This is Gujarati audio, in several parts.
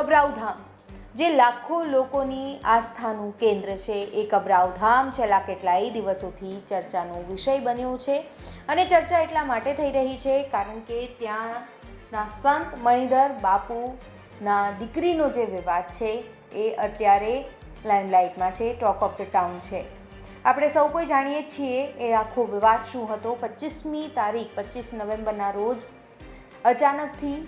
કબરાઉ જે લાખો લોકોની આસ્થાનું કેન્દ્ર છે, એ કબરાઉ ધામ છેલ્લા કેટલાય દિવસોથી ચર્ચાનો વિષય બન્યો છે. અને ચર્ચા એટલા માટે થઈ રહી છે કારણ કે ત્યાંના સંત મણિધર બાપુના દીકરીનો જે વિવાદ છે એ અત્યારે લાઇમલાઇટમાં છે, ટોક ઓફ ધ ટાઉન છે. આપણે સૌ કોઈ જાણીએ છીએ એ આખો વિવાદ શું હતો. 25 નવેમ્બરના રોજ અચાનકથી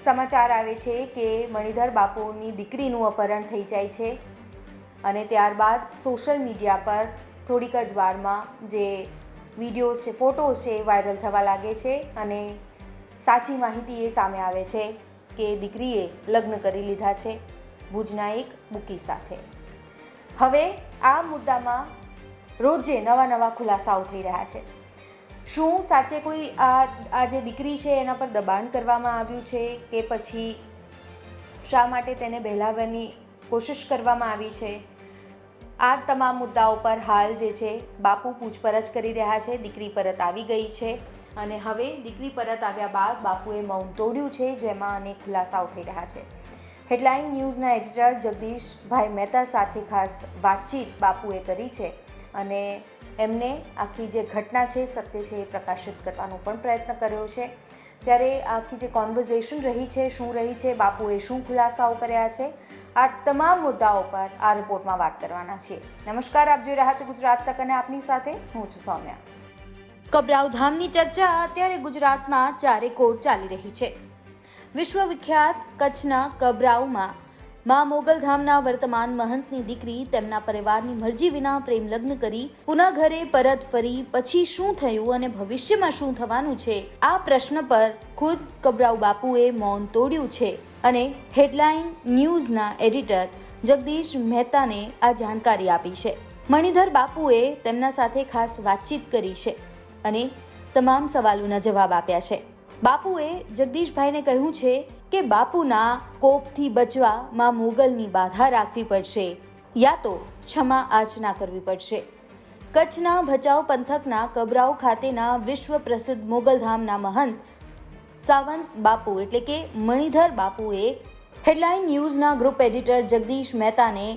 સમાચાર આવે છે કે મણિધર બાપુની દીકરીનું અપહરણ થઈ જાય છે અને ત્યારબાદ સોશિયલ મીડિયા પર થોડીક જ વારમાં જે વિડીયોઝ છે, ફોટોઝ છે, વાયરલ થવા લાગે છે અને સાચી માહિતી એ સામે આવે છે કે દીકરીએ લગ્ન કરી લીધા છે ભુજના એક બુકી સાથે. હવે આ મુદ્દામાં રોજે નવા ખુલાસાઓ થઈ રહ્યા છે. શું સાચે કોઈ આ જે દીકરી છે એના પર દબાણ કરવામાં આવ્યું છે કે પછી શા માટે તેને બહેલાવવાની કોશિશ કરવામાં આવી છે? આ તમામ મુદ્દાઓ પર હાલ જે છે બાપુ પૂછપરછ કરી રહ્યા છે. દીકરી પરત આવી ગઈ છે અને હવે દીકરી પરત આવ્યા બાદ બાપુએ મૌન તોડ્યું છે, જેમાં અનેક ખુલાસાઓ થઈ રહ્યા છે. હેડલાઇન ન્યૂઝના એડિટર જગદીશભાઈ મહેતા સાથે ખાસ વાતચીત બાપુએ કરી છે અને એમને આખી જે ઘટના છે, સત્ય છે, એ પ્રકાશિત કરવાનો પણ પ્રયત્ન કર્યો છે. ત્યારે આખી જે કોન્વર્ઝેશન રહી છે, શું રહી છે, બાપુએ શું ખુલાસાઓ કર્યા છે, આ તમામ મુદ્દાઓ પર આ રિપોર્ટમાં વાત કરવાના છીએ. નમસ્કાર, આપ જોઈ રહ્યા છો ગુજરાત તક અને આપની સાથે હું છું સૌમ્યા. કબરાઉ ધામની ચર્ચા અત્યારે ગુજરાતમાં ચારેકોર ચાલી રહી છે. વિશ્વવિખ્યાત કચ્છના કબરાઉમાં મા મોગલધામના વર્તમાન મહંતની દીકરી તેમના પરિવારની મરજી વિના પ્રેમ લગ્ન કરી પુનઃ ઘરે પરત ફરી પછી શું થયું અને ભવિષ્યમાં શું થવાનું છે, આ પ્રશ્ન પર ખુદ કબરાઉ બાપુએ મૌન તોડ્યું છે અને હેડલાઇન ન્યૂઝના એડિટર જગદીશ મહેતાને આ જાણકારી આપી છે. મણિધર બાપુએ તેમના સાથે ખાસ વાતચીત કરી છે અને તમામ સવાલોના જવાબ આપ્યા છે. બાપુએ જગદીશભાઈને કહ્યું છે કે બાપુના કોપથી બચવા માં મોગલની બાધા રાખવી પડશે યા તો ક્ષમા આચના કરવી પડશે. કચ્છના ભચાઉ પંથકના કબરાઉ ખાતેના વિશ્વ પ્રસિદ્ધ મોગલધામના મહંત સાવંત બાપુ એટલે કે મણિધર બાપુએ હેડલાઇન ન્યૂઝના ગ્રુપ એડિટર જગદીશ મહેતાને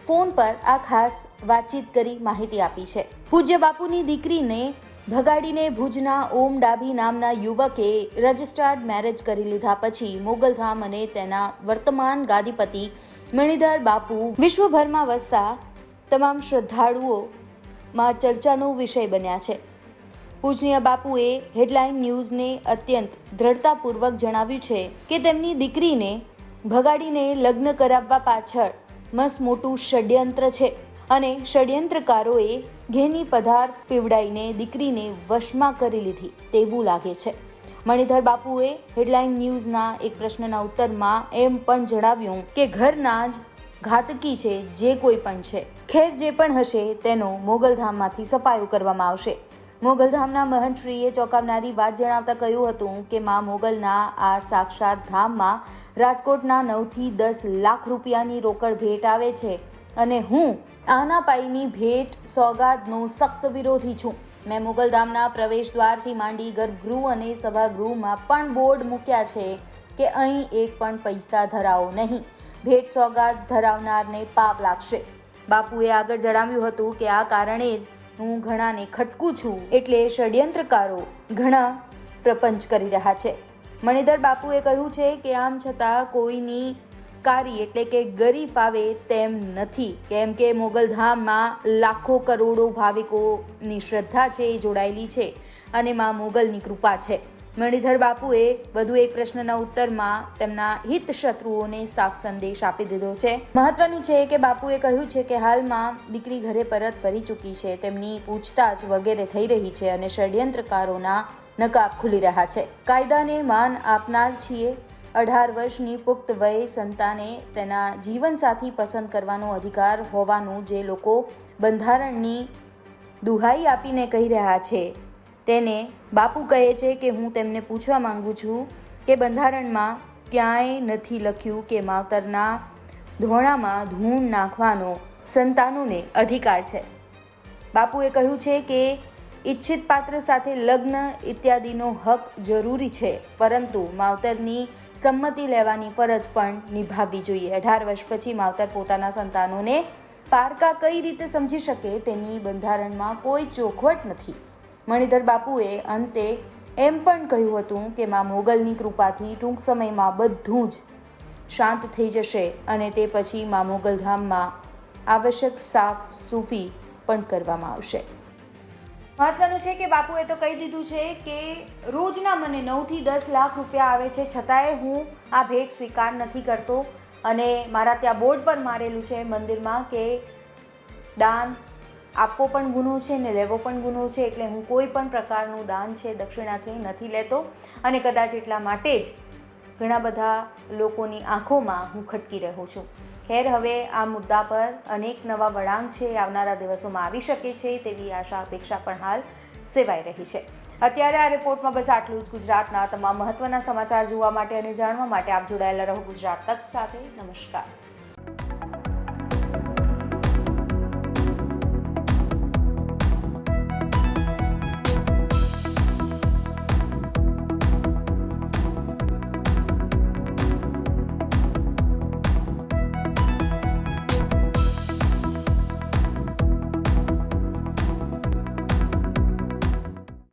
ફોન પર આ ખાસ વાતચીત કરી માહિતી આપી છે. પૂજ્ય બાપુની દીકરીને ભગાડીને ભુજના ઓમ ડાભી નામના યુવકે રજિસ્ટર્ડ મેરેજ કરી લીધા પછી મોગલધામ અને તેના વર્તમાન ગાદીપતિ મણિધર બાપુ વિશ્વભરમાં વસતા તમામ શ્રદ્ધાળુઓમાં ચર્ચાનો વિષય બન્યા છે. પૂજનીય બાપુએ હેડલાઇન ન્યૂઝને અત્યંત દ્રઢતાપૂર્વક જણાવ્યું છે કે તેમની દીકરીને ભગાડીને લગ્ન કરાવવા પાછળ મસ્ત મોટું ષડયંત્ર છે અને ષડયંત્રકારોએ ઘેની પદાર્થ પીવડાઈને દીકરીને વશમાં કરી લીધી તેવું લાગે છે. મણિધર બાપુએ હેડલાઇન ન્યૂઝના એક પ્રશ્નના ઉત્તરમાં એમ પણ જણાવ્યું કે ઘરના જ ઘાતકી છે જે કોઈ પણ છે. ખેર જે પણ હશે તેનો મોગલધામમાંથી સફાયો કરવામાં આવશે. મોગલધામના મહંતશ્રીએ ચોંકાવનારી વાત જણાવતા કહ્યું હતું કે મા મોગલના આ સાક્ષાત ધામમાં રાજકોટના 9 થી 10 લાખ રૂપિયાની રોકડ ભેટ આવે છે અને હું આના પાઈની ભેટ સોગાદનો સખ્ત વિરોધી છું. મેં મોગલધામના પ્રવેશ દ્વારથી માંડી ગર્ભગૃહ અને સભાગૃહમાં પણ બોર્ડ મૂક્યા છે કે અહીં એક પણ પૈસા ધરાવો નહીં. ભેટ સોગાદ ધરાવનારને પાપ લાગશે. બાપુએ આગળ જણાવ્યું હતું કે આ કારણે જ હું ઘણાને ખટકું છું, એટલે ષડયંત્રકારો ઘણા પ્રપંચ કરી રહ્યા છે. મણિધર બાપુએ કહ્યું છે કે આમ છતાં કોઈની કારી એટલે કે ગરી ફાવે તેમ નથી, કેમ કે મોગલધામમાં લાખો કરોડો ભાવિકોની શ્રદ્ધા છે એ જોડાયેલી છે અને માં મોગલની કૃપા છે. મણિધર બાપુએ વધુ એક પ્રશ્નના ઉત્તરમાં તેમના હિત શત્રુઓને સાફ સંદેશ આપી દીધો છે. મહત્વનું છે કે બાપુએ કહ્યું છે કે હાલમાં દીકરી ઘરે પરત ફરી ચૂકી છે, તેમની પૂછતાછ વગેરે થઈ રહી છે અને ષડયંત્રકારોના નકાબ ખુલી રહ્યા છે. કાયદાને માન આપનાર છીએ. 18 વર્ષની પુખ્ત વયે સંતાને તેના જીવનસાથી પસંદ કરવાનો અધિકાર હોવાનું જે લોકો બંધારણની દુહાઈ આપીને કહી રહ્યા છે તેને બાપુ કહે છે કે હું તેમને પૂછવા માંગુ છું કે બંધારણમાં ક્યાંય નથી લખ્યું કે માવતરના ધોણામાં ધૂળ નાખવાનો સંતાનોને અધિકાર છે. બાપુએ કહ્યું છે કે ઈચ્છિત પાત્ર સાથે લગ્ન ઇત્યાદિનો હક જરૂરી છે, પરંતુ માવતરની સંમતિ લેવાની ફરજ પણ નિભાવવી જોઈએ. 18 વર્ષ પછી માવતર પોતાના સંતાનોને પારકા કઈ રીતે સમજી શકે તેની બંધારણમાં કોઈ ચોખવટ નથી. મણિધર બાપુએ અંતે એમ પણ કહ્યું હતું કે મા મોગલની કૃપાથી ટૂંક સમયમાં બધું જ શાંત થઈ જશે અને તે પછી મા મોગલધામમાં આવશ્યક સાફ સૂફી પણ કરવામાં આવશે. મહત્વનું છે કે બાપુએ તો કહી દીધું છે કે રોજના મને 9 થી 10 લાખ રૂપિયા આવે છે, છતાંય હું આ ભેટ સ્વીકાર નથી કરતો. અને મારા ત્યાં બોર્ડ પર મારેલું છે મંદિરમાં કે દાન આપવો પણ ગુનો છે ને લેવો પણ ગુનો છે, એટલે હું કોઈ પણ પ્રકારનું દાન છે, દક્ષિણા છે નથી લેતો. અને કદાચ એટલા માટે જ ઘણા બધા લોકોની આંખોમાં હું ખટકી રહ્યો છું. ખેર, હવે આ મુદ્દા પર અનેક નવા વળાંક છે આવનારા દિવસોમાં આવી શકે છે તેવી આશા અપેક્ષા પણ હાલ સેવાઈ રહી છે. અત્યારે આ રિપોર્ટમાં બસ આટલું જ. ગુજરાતના તમામ મહત્વના સમાચાર જોવા માટે અને જાણવા માટે આપ જોડાયેલા રહો ગુજરાત તક સાથે. નમસ્કાર.